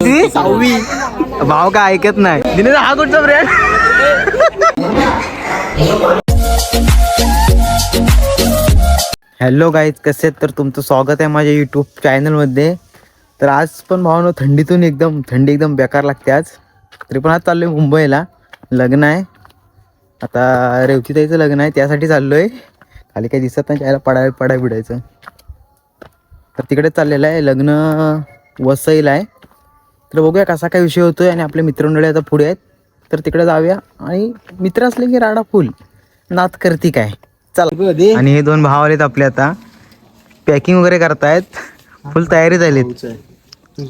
किती 6वी. भाव काय ऐकत नाही. दिनेश हा कुठचा ब्रँड? हॅलो गाईज, कसे आहेत? तर तुमचं स्वागत आहे माझ्या यूट्यूब चॅनलमध्ये. तर आज पण भावानो थंडी एकदम बेकार लागते आज. तरी पण आज चाललोय मुंबईला, लग्न आहे. आता रेवतीताईचं लग्न आहे, त्यासाठी चाललोय. खाली काही दिसत नाही, त्याला पडाय बिडायचं. तर तिकडे चाललेलं आहे लग्न, वसईला आहे. तर बघूया कसा काय विषय होतोय. आणि आपले मित्रमंडळी आता पुढे आहेत, तर तिकडे जाऊया. आणि मित्र असले की राडा फुल, नात करती काय. चला. आणि हे दोन भाव आलेत आपले, आता पॅकिंग वगैरे करतायत, फुल तयारी झालीत.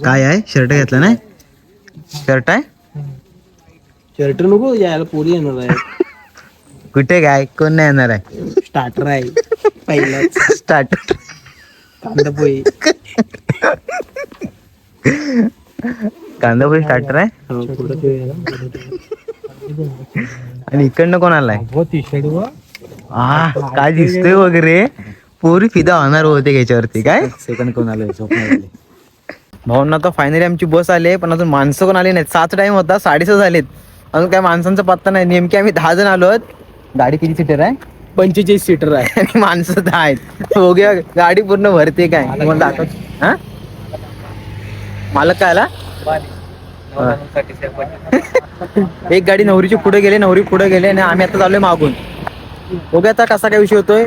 काय आहे? शर्ट घेतला नाही? शर्ट आहे? शर्ट नको यायला, पोरी येणार आहे. कुठे काय, कोण नाही येणार आहे? स्टार्टर आहे पहिला. स्टार्टर कांदा पोहे. कांदा पोहे स्टार्टर आहे. आणि इकडनं कोण आलाय? काय दिसतोय वगैरे, पोरी फिदा होणार होते घ्यायच्यावरती. काय सेकंड कोण आलं? भाऊंना तर फायनली आमची बस आली, पण अजून माणसं कोण आली नाहीत. 7 टाइम होता, 6:30 झालेत, अजून काय माणसांचा पत्ता नाही. नेमके आम्ही 10 जण आलो. गाडी किती सीटर आहे? 45 सीटर आहे. आणि माणसं 10 आहेत. बघूया गाडी पूर्ण भरते काय. तुम्हाला दाखव. हा, मालक काय आला? एक गाडी नवरीची पुढे गेले, नवरी पुढे गेले, आणि आम्ही आता चाललोय मागून. बघूया आता कसा काय विषय होतोय.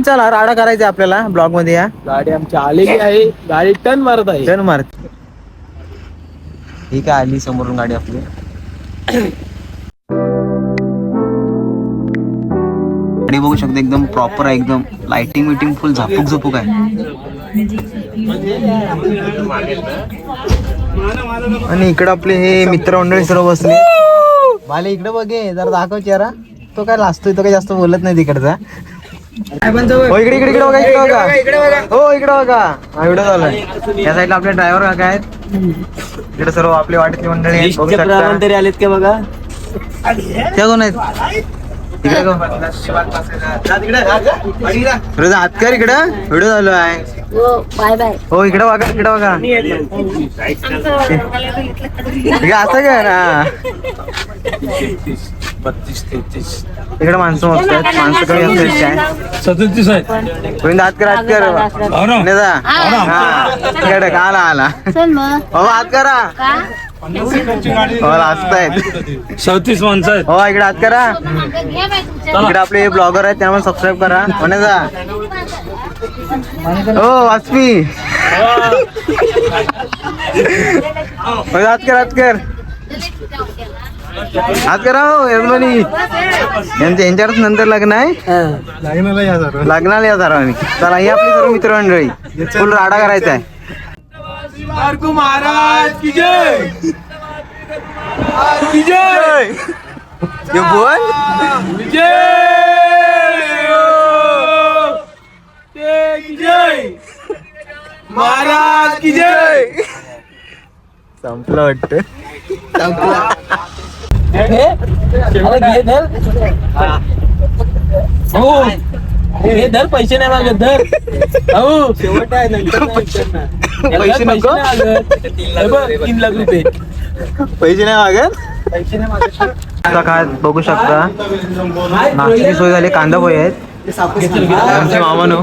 चला, राडा करायचा आपल्याला ब्लॉग मध्ये. या गाडी आमची आलेली आहे, गाडी टर्न मारत आहे. टर्न मारत. ही काय आली समोरून गाडी आपली. गाडी बघू शकतो, एकदम प्रॉपर आहे, एकदम लाइटिंग विटिंग फुल झपूक आहे. आणि इकडे आपले हे मित्रमंडळी सर्व बसले. भाले इकडे बघे, जरा दाखव चेहरा. तो काय लाजतोय, तो काय जास्त बोलत नाही तिकडचा. हो इकडे इकडे बघा, इकडे बघा. हो इकडे बघा, हा व्हिडिओ चालू. या साईडला आपले ड्रायव्हर काका आहेत. इकडे सर्व आपली वाटेतली मंडळी आहेत, बघू शकता. तरी आलेत का बघा. त्या कोण आहेत? इकडे हात कर, इकडं व्हिडिओ चालू आहे. Bye bye. हो इकडे बघा, इकडे बघा. असं काय ना, 32-33 इकडे माणसं मस्त आहेत, माणसं कमी असतात काय. 37 आहेत. तुम्ही हात कर, हात कर. इकडे का आला चल मग. हो हात करा. हो लाजतायत. 37 माणसं आहेत. हो इकडे हात करा. इकडे आपले ब्लॉगर आहेत, त्यामुळे सबस्क्राईब करा. म्हणायचा हो वासपी. हात कर, हात कर, हात करा. हो यजमानी, यांच्यावरच नंतर लग्न आहे. लग्नाला या सर्वांनी. चला, ही आपली सर्व मित्रमंडळी, फुल राडा करायचा आहे. महाराज की जय. जय बोल. जय महाराज की जय. संपलं वाटतं. हे धर, पैसे नाही मागत. धर हो, शेवट आहे. नंतर पैसे नको. 3 लाख रुपये. पैसे नाही मागत. आता काय बघू शकता, नाश्त्याची सोय झाली. कांदा पोहे आहेत आमचे मामानो.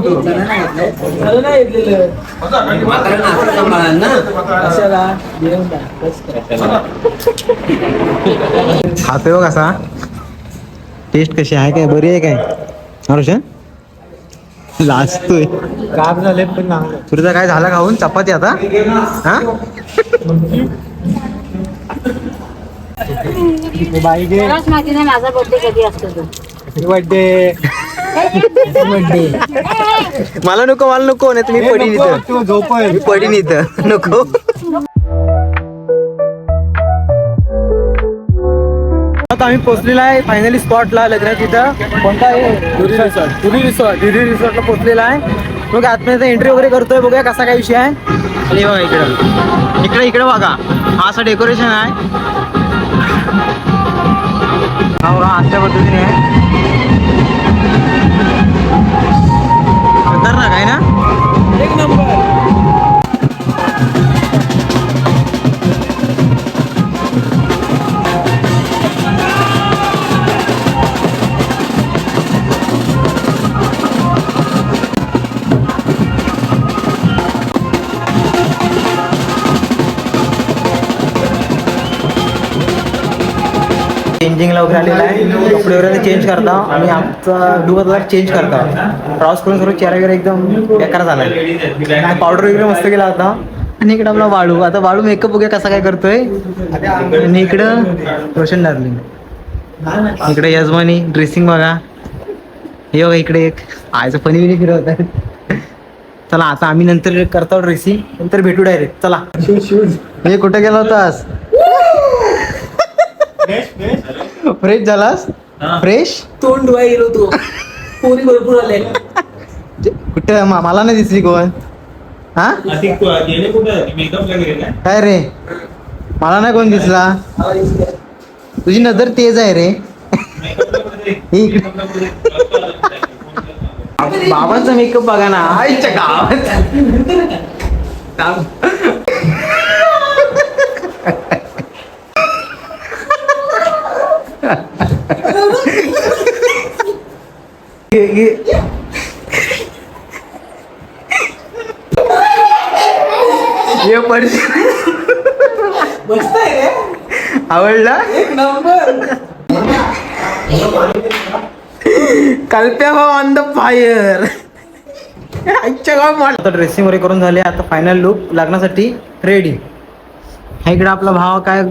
खातोय बघ कसा. टेस्ट कशी आहे, काय बरी आहे काय? रोशन लाजतोय. काम झाले पण तुझा काय झाला खाऊन? चपाती आता. हा खरंच माहिती नाही माझा बर्थडे कधी असतो तो. बर्थडे. मला नको, मला नको. नाही तुम्ही पडीन इथं, मी पडीन इथं. नको. आता आम्ही पोहोचलेला आहे फायनली स्पॉटला लग्नात. तिथं कोणता आहे? धुरी रिसॉर्टला पोहोचलेला आहे. बघा आतमध्ये एंट्री वगैरे करतोय. बघूया कसा काय विषय आहे. आणि बघा इकडे इकडे बघा, हा असं डेकोरेशन आहे. हा बघा अशा पद्धतीने आहे. खतरनाक आहे ना, एक नंबर. चेंजिंगला वगैरे आलेला आहे. कपडे वगैरे चेंज करता आणि आमचा लुक चेंज करता. प्रवास करून सर्व चेहरा वगैरे एकदम बेकार झाला आहे. पावडर वगैरे मस्त केला होता. आणि इकडं आपला वाळू. आता वाळू मेकअप वगैरे कसा काय करतोय. आणि इकडं रोशन डार्लिंग. इकडे यजमानी ड्रेसिंग बघा. हे बघा इकडे एक आयचं फनी बिनी फिरवत आहे. चला आता आम्ही नंतर करतो ड्रेसिंग. नंतर भेटू डायरेक्ट. चला. हे कुठे गेला होतास. फ्रेश झालास. फ्रेश तोंड धुवाय गेलो तो. पोरी भरपूर आले. कुठे मला नाही दिसली कोण. हा काय रे मला नाही कोण दिसला. तुझी नजर तेज आहे रे. बाबांचा मेकअप बघा ना. आईच्या गावात ये पडशी मस्त आहे रे. आवडला. एक नंबर. कल्प्या भाऊ ऑन द फायर. आजच्या गाव आता ड्रेसिंग वगैरे करून झाले. आता फायनल लुक लागण्यासाठी रेडी. हा इकडे आपला भाव काय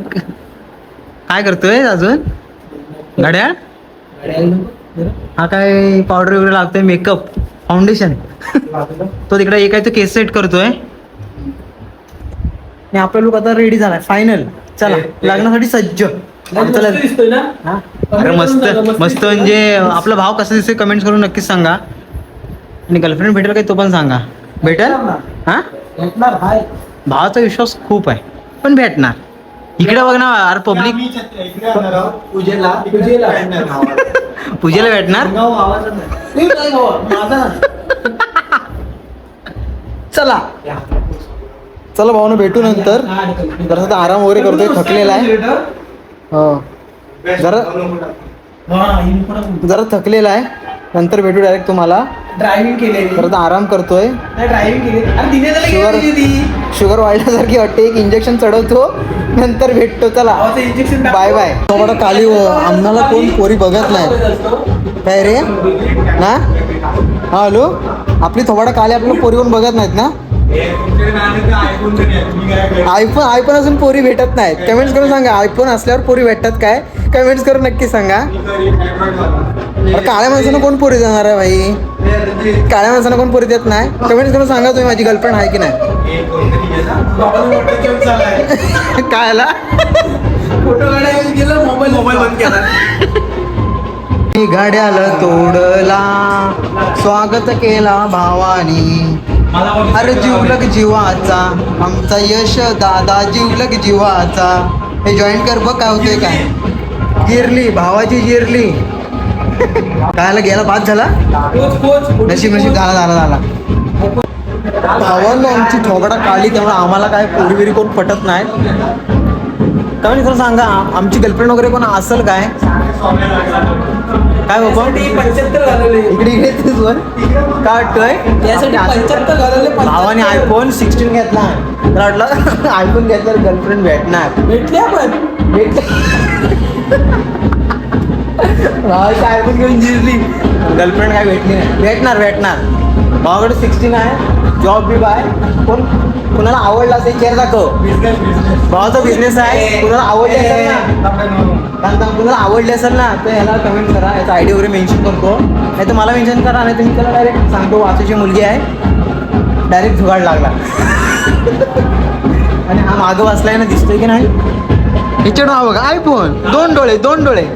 काय करतोय अजून. घड्याळ. हा काय पावडर वगैरे लागतोय. मेकअप फाउंडेशन तो तिकडे एक आहे तो केस सेट करतोय. आणि आपला लुक आता रेडी झालाय फायनल. चला लग्नासाठी सज्ज. दिसतोय ना. हा? अरे मस्त मस्त. म्हणजे आपला भाव कसा दिसतोय कमेंट्स करून नक्कीच सांगा. आणि गर्लफ्रेंड भेटेल काही तो पण सांगा. भेटेल. हा भावाचा विश्वास खूप आहे पण भेटणार. इकडे बघ ना अरे पब्लिक. पूजेला भेटणार. चला चला भाऊनं भेटू नंतर. जरा आराम वगैरे करतोय. थकलेला आहे. हो जरा थकलेला आहे. नंतर भेटू डायरेक्ट तुम्हाला. ड्रायव्हिंग केले. जरा आराम करतोय. ड्रायव्हिंग केली. अरे दिने त्याला शुगर वाढल्यासारखी वाटते. एक इंजेक्शन चढवतो नंतर भेटतो. चला इंजेक्शन बाय बाय. थोडा काली आम्हाला कोण पोरी बघत नाही. काय रे ना. हा हॅलो. आपली थोबाडा काली आपल्याला पोरी कोण बघत नाहीत ना. आयफोन असून पोरी भेटत नाहीत. कमेंट्स करून सांगा आयफोन असल्यावर पोरी भेटतात काय. कमेंट्स करून नक्की सांगा. काळ्या माणसानं कोण पोरी देणार आहे भाई. काळ्या माणसानं कोण पोरी देत नाही. कमेंट्स करून सांगा तुम्ही माझी गर्लफ्रेंड आहे की नाही. काय आला फोटो काढायला गेलं. मोबाईल बंद केला. घड्याला तोडला स्वागत केला भावानी. अरे जीवलग जीवाचा आमचा यश दादा. जीवलग जीवाचा. हे जॉईन कर बघ काय होतंय. काय जिरली भावाची जिरली. कायला गेला बाद झाला. नशीब झाला झाला झाला. भावांनो आमची थोबडा काढली त्यामुळे आम्हाला काय पोरी बिरी कोण पटत नाही. त्यामुळे खरं सांगा आमची गर्लफ्रेंड वगैरे कोण असेल काय. काय बाबा 75 घालवले. इकडे इकडे काय वाटतोय. यासाठी 75 घालवले. भावाने आयफोन 16 घेतला. तर वाटलं आयफोन घेतल्यावर गर्लफ्रेंड भेटणार. भेटले आपण. भावाची आयफोन घेऊन जिरली. गर्लफ्रेंड काय भेटली नाही. भेटणार. भावाकडे 16 आहे. जॉब बी बाय. कोण कुणाला आवडला असेल चेअर दाखव. भावाचा बिझनेस आहे. कुणाला आवडले असेल ना. कुणाला आवडले असेल ना तर ह्याला कमेंट करा. याचा आयडी वगैरे मेन्शन करतो. नाही तर मला मेन्शन करा. नाही तर मी त्याला डायरेक्ट सांगतो वाचाची मुलगी आहे. डायरेक्ट जुगाड लागला. आणि हा मागं बसलाय ना दिसतोय की नाही. ह्याच्याकडून हा बघा आयफोन. दोन डोळे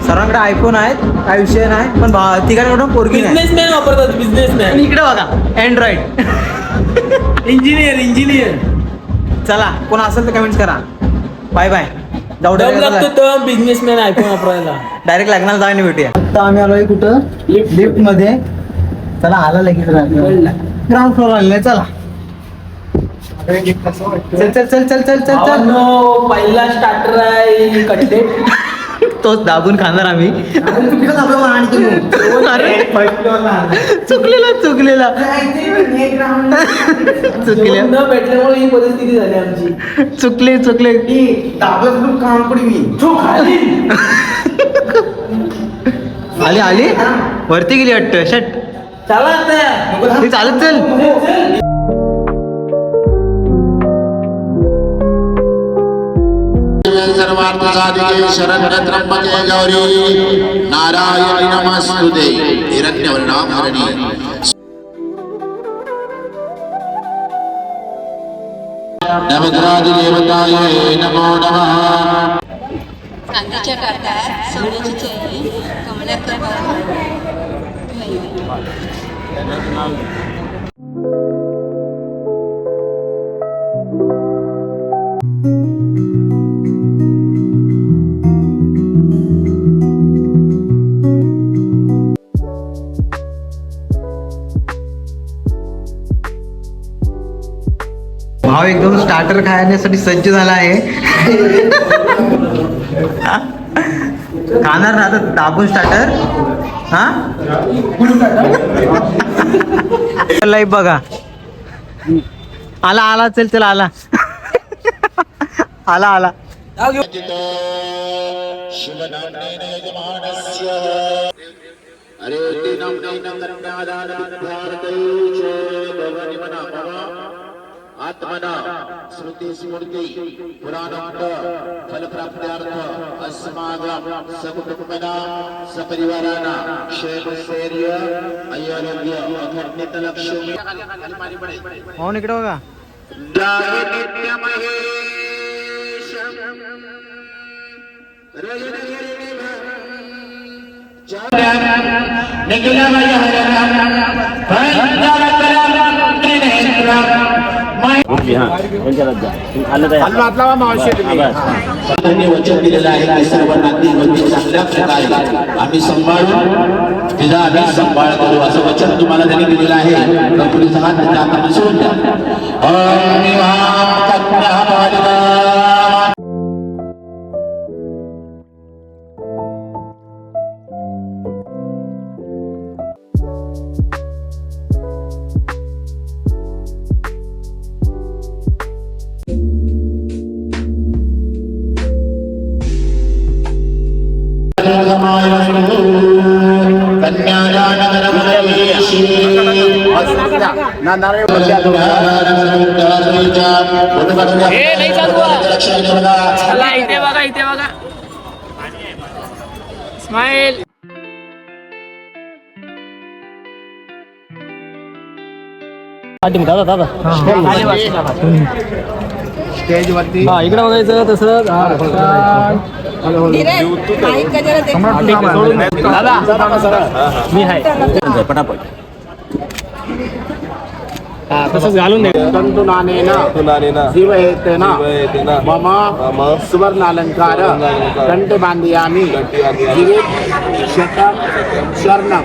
सर्वांकडे आयफोन आहेत. काय विषय नाही. पण तिकडून पोरगी नाही. बिझनेसमॅन वापरतात. बिझनेसमॅन. आणि इकडे बघा अँड्रॉइड. इंजिनियर. चला कोण असेल तर कमेंट करा. Bye bye. जाऊ लागतो तो बिझनेसमॅन आयफोन वापरायला. डायरेक्ट लग्नाला जायला भेटूया. आता आम्ही आलोय कुठं लिफ्ट मध्ये. चला आला लगेच ग्राउंड फ्लोर आलेला. चला चल चल चल चल चल चल चल. पहिला स्टार्टर आहे कटलेट. तोच दाबून खाणार आम्ही. अरे चुकलेला चुकलेला चुकले न भेटल्यामुळे ही परिस्थिती झाली आमची. चुकले चुकले आली आली वरती गेली वाटतं शट. चला आता. ती चालत चल. सर्वार्थसाधिके शरण्य त्र्यंबके गौरी नारायणी नमस्तुते हिरण्यवर्णाभरणी. नवग्रादि देवताये नमो नमः. चांदीच्या काठात सोन्याची चैनी कमळाचा भाव एकदम स्टार्टर खाण्यासाठी सज्ज झाला आहे. खाणार ना आता दाबून स्टार्टर. हा लाईव्ह बघा. आला आला चल चल आला आला आला. शिवनाम्नेन यजमानस्य अरे नाम्नेन कन्यादानविद्यार्थैः च भवनिमना भव आत्मना स्मृति स्मृति पुराणोक्त फलप्राप्त्यार्थ अस्माकं सकुटुंबना सपरिवाराना क्षेमस्थैर्य आरोग्य अखंडित लक्ष्मी हो इकडे बघा. वचन दिलेलं आहे की सर्व नाती चांगल्या प्रकारे आम्ही सांभाळून तिचा आम्ही सांभाळ करू असं वचन तुम्हाला त्यांनी दिलेलं आहे. कंपनीचा हात त्याच्या हातामध्ये सोडून द्या. इथे बघा इथे बघा. स्माइल. दादा दादा स्टेज वरती हा इकडे बघायचं तसं. दादा मी आहे पटापट. हा तसंच घालून दे. तंतुनानेन जीवहेतेन मम सुवर्णालंकार कंठे बांधयामि जीवित शतम शरणम.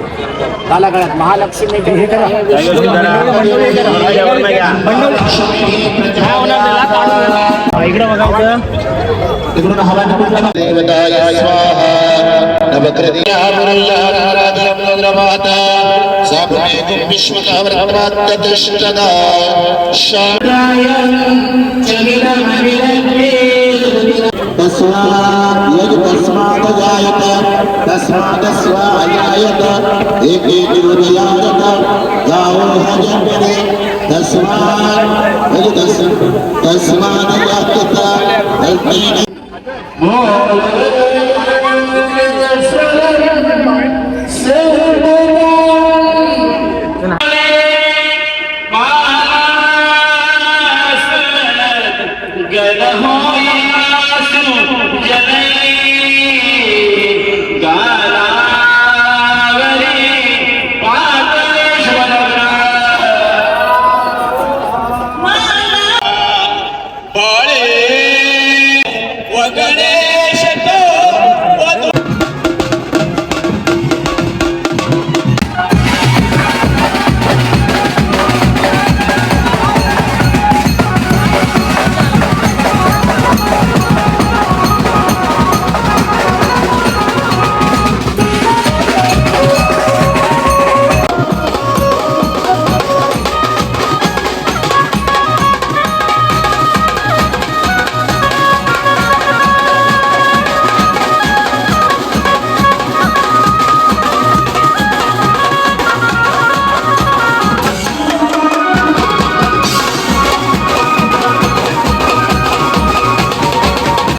कालागळ्यात महालक्ष्मी इकडे बघायचं. देवताय स्वाहा नवकृतिया पुरल्लाराधनं नद्रवाता सापुमेकुं विश्वकावर्तमात्ततिष्ठदा शाराय चलिलमविलम्बे तस्मात् जायत तस्मात् स्वायायत एके विरुदयायत गावो हजन्ते तस्मात् यात्यत अल्पेन गणेश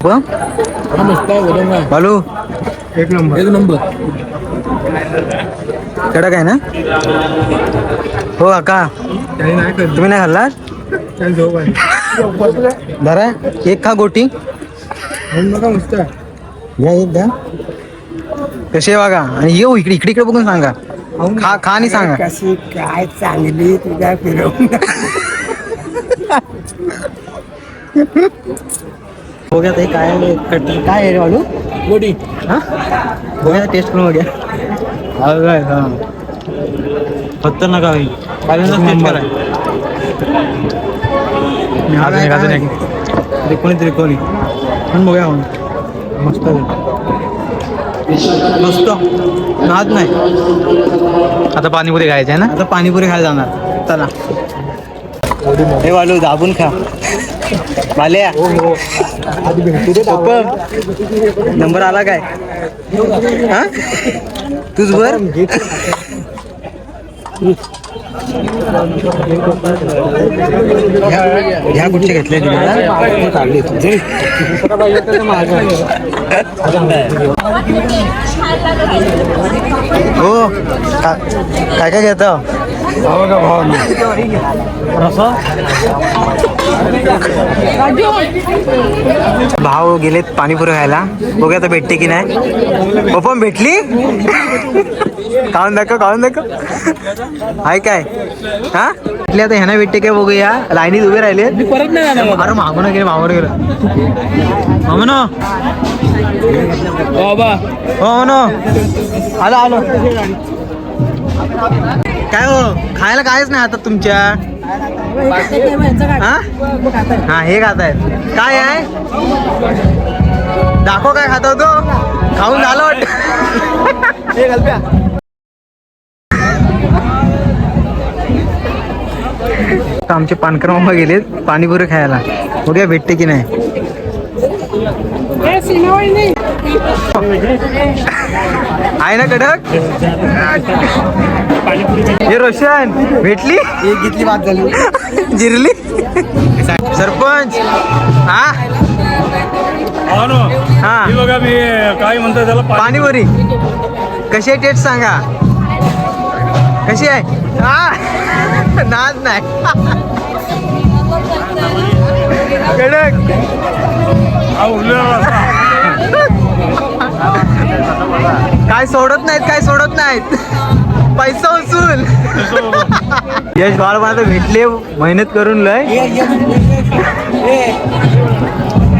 सूप मस्त आहे वरण आहे. बालू एक नंबर कडक आहे ना? हो काका तुम्ही नाही खाल्लात? बरं एक खा गोटी मस्त आहे. घ्या एक द्या कशी आहे बघा आणि येऊ इकडे इकडे इकडे बघून सांगा खा खा आणि सांगा कशी काय चांगली तुझ्या फिरवून बघूया ते काय काय आहे रे बालू गोडी. हा बघूया टेस्ट करून बघूया खतरनाक आहे त्रिकोणी पण बघूया मस्त मस्त नाद नाही आता पाणीपुरी खायचं आहे ना आता पाणीपुरी खायला जाणार चला हे वालू दाबून खा भाल्या नंबर आला काय हा तुझ बर ह्या कुठचे घेतले हो काय काय घेत भाव गेलेत पाणीपुरी खायला बघूया आता भेटते की नाही हो पण भेटली खाऊन दाखव आहे काय हा भेटली आता ह्यांना भेटते काय बघूया लाईनीत उभे राहिले परत नाही जाणार अरे मागून गेलं मामून बाबा. हो no. आलो काय हो खायला कायच नाही आता तुमच्या हा हे खातायत काय आहे दाखव काय खाता तो खाऊन झालं वाटत आमचे पानकर मामा गेलेत पाणीपुरी खायला बघूया भेटते की नाही आहे ना कडक हे रोशन भेटली घेतली बात झाली जिरली सरपंच हा हा बघा मी काय म्हणतो त्याला पाणीपुरी कशी आहे टेस्ट सांगा कशी आहे हा नाद नाही कडक काय सोडत नाहीत पैसा उचल यश बाळ मला भेटले मेहनत करून लय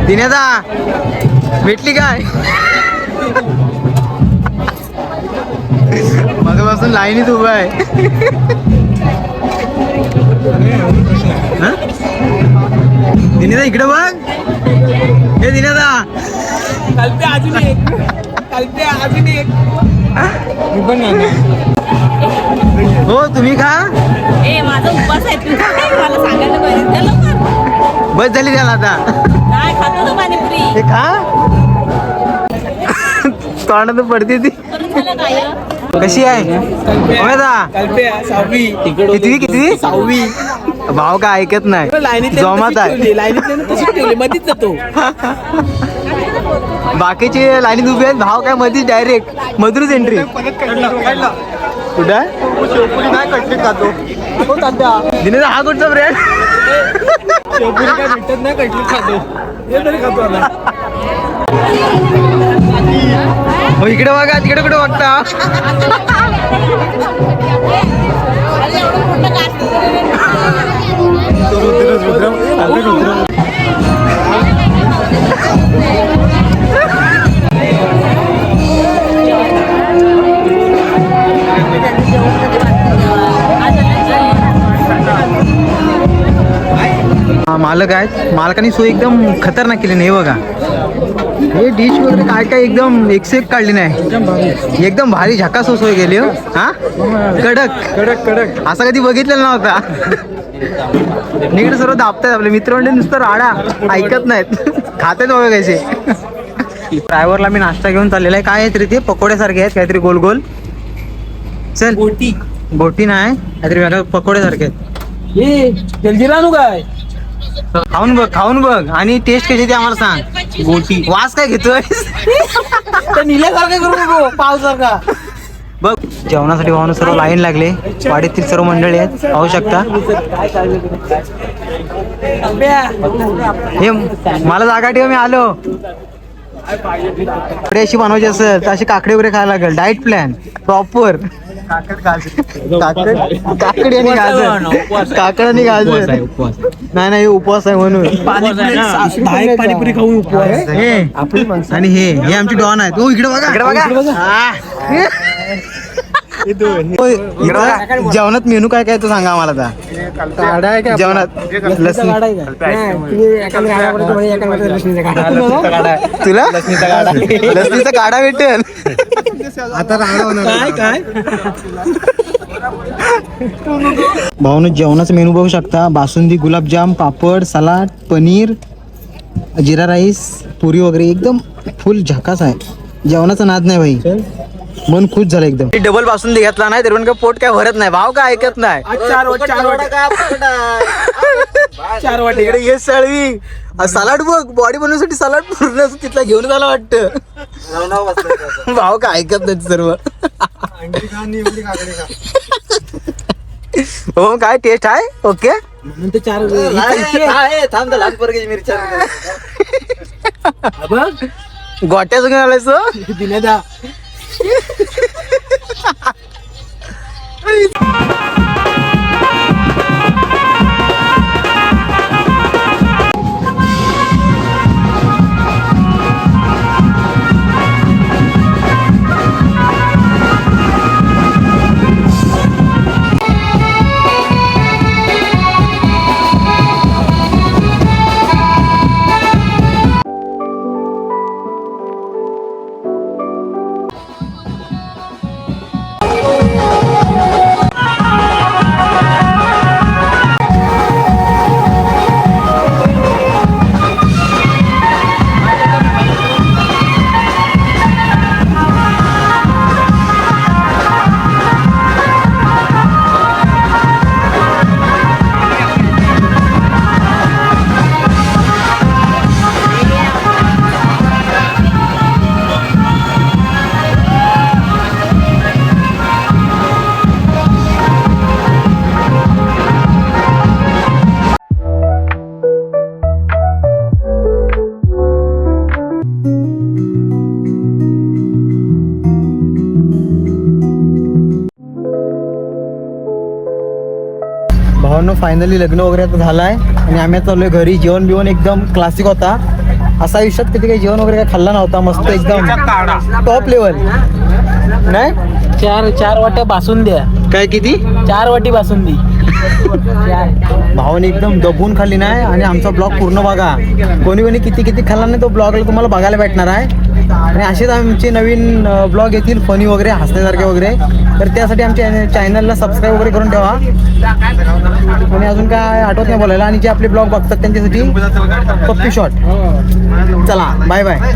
दिनेदा भेटली काय माझ्यापासून लाईनीत उभा आहे दिनेदा इकडे बघ हे दिनेदा अजून एक हो तुम्ही खा ए माझा उपवास आहे तुझा काय मला सांगायला पाहिजे त्या लवकर बस झाली त्याला आता काय खातो तो पाणीपुरी हे खा तोंडात पडते ती करून झालं काय कशी आहे किती 6वी भाव का ऐकत नाही जमात आहे मध्येच जातो. बाकीचे लाईनीत उभे आहेत भाव काय मध्येच डायरेक्ट मधुरच एंट्री कुठं काय कटली खातो दिनेचा हा कुठचा ब्रँड काय भेटत नाही कटली खातो हे तरी खातो आता. हो इकडे बघा तिकडे कुठे बघता मालक आहेत मालकाने सोय एकदम खतरनाक केली नाही बघा हे डिश वगैरे काय काय एकदम एक काढली नाही एकदम भारी झकास सोय केली हो हा कडक असं कधी बघितलेलं नव्हता निकडे सर्व दाबतायत आपले मित्रमंडळी नुसतं राडा ऐकत नाहीत खातात बघा कसे ड्रायव्हरला मी नाश्ता घेऊन चाललेला आहे काय आहेत रे ते पकोड्यासारखे आहेत काहीतरी गोल गोल चल बोटी नाही काहीतरी पकोड्यासारखे आहेत हे जलजिरा नु काय खाऊन बघ आणि टेस्ट कशी ते आम्हाला सांग. गोटी वास काय घेतोय निल्यासारखं करू नको पावसारखा. बघ जेवणासाठी भावना सर्व लाईन लागले. वाडीतील सर्व मंडळी आहेत पाहू शकता. हे मला जागा ठेवा मी आलो. काकडी अशी बनवायची असेल तर अशी काकडी वगैरे खायला लागेल. Diet plan proper. काकडी आणि गाजर. काकड आणि गाजर नाही उपवास आहे म्हणून. पाणीपुरी खाऊन उपवास. आणि हे आमची डॉन आहेत. ओ इकडे बघा इकडे बघा. जेवणात मेनू काय काय तो सांगा आम्हाला. आता जेवणात तुला लसणीचा काढा भेटेल. आता काय काय भाऊन जेवणाचा मेनू बघू शकता. बासुंदी, गुलाबजाम, पापड, सलाड, पनीर, जिरा राईस, पुरी वगैरे एकदम फुल झकास आहे. जेवणाचा नाद नाही भाई. मन खुश झालं एकदम. डबल बासुंदी घेतला नाही तरी पण पोट काय भरत नाही. भाव काय ऐकत नाही. 4 वाटी इकडे ये सळवी. सलाड बघ बॉडी बनवण्यासाठी सलाड पूर्ण तिथला घेऊन झाला वाटतं. भाव काय ऐकत नाही सर्व. हो काय टेस्ट आहे. ओके गोट्या सगळं आलायचं दिले दा. भावांनो फायनली लग्न वगैरे आता झालाय आणि आम्ही आता चाललोय घरी. जेवण बिवण एकदम क्लासिक होता. असा आयुष्यात कधी काही जेवण वगैरे काय खाल्ला नव्हता. मस्त एकदम टॉप लेवल. नाही 4 वाट्या बासुंद्या. काय किती 4 वाटी बासुंदी. भावाने एकदम दबून खाल्ली नाही. आणि आमचा ब्लॉग पूर्ण बघा. कोणी किती खाल्ला नाही तो ब्लॉगला तुम्हाला बघायला भेटणार आहे. आणि असेच आमचे नवीन ब्लॉग येतील फनी वगैरे हसण्यासारखे वगैरे. तर त्यासाठी आमच्या चॅनलला सबस्क्राईब वगैरे करून ठेवा. आणि अजून काय आठवत नाही बोलायला. आणि जे आपले ब्लॉग बघतात त्यांच्यासाठी पप्पी शॉट. चला बाय बाय.